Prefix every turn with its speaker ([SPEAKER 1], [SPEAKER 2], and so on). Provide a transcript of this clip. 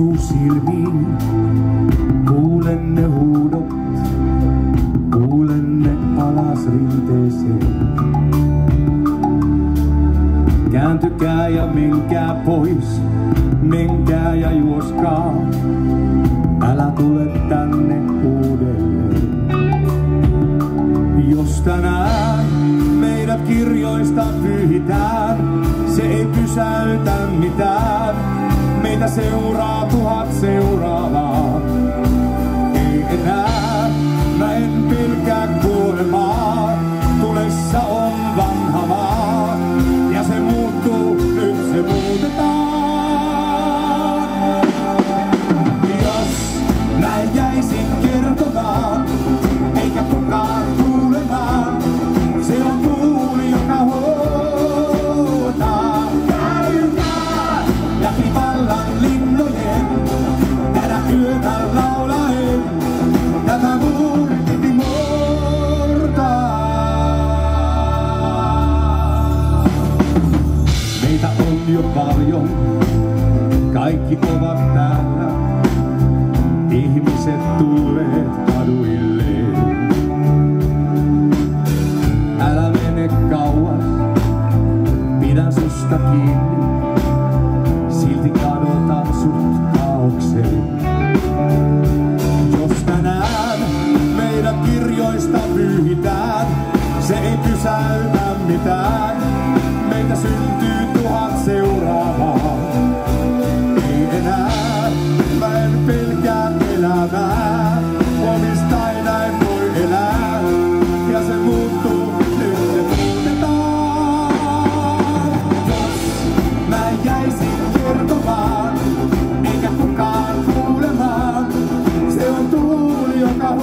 [SPEAKER 1] osuu silmiin. Kuulen ne huudot, kuulen ne alas rinteeseen. Kääntykää ja menkää pois, menkää ja juoskaa. Älä tule tänne uudelleen. Jos tänään meidät kirjoista pyyhitään, se ei pysäytä mitään. Meitä seuraa 1000 seuraavaa. Ei enää, mä en pelkää kuolemaa. Tulessa on vanha maa. Ja se muuttuu, nyt se muutetaan. Jos näin jäisin kertomaan, eikä kukaan kuulemaan, se on tuuli, joka huutaa. Käykää läpi vallan linnojen, tänä yötä laulaen, tätä murti murtaa. Meitä on jo paljon, kaikki ovat täällä, ihmiset tulleet kaduille. Älä mene kauas, pidän susta kiinni, silti kadotan sut kaaukseen. Jos tänään meidät kirjoista pyyhitään, se ei pysäytä mitään. Meitä syntyy 1000 seuraavaa. Ei enää, mä en pelkää elämää. Omistain näin voi elää. Ja se muuttuu, nyt se muutetaan. Jos mä jäisin kertomaan, eikä kukaan kuulemaan, se on tuuli, joka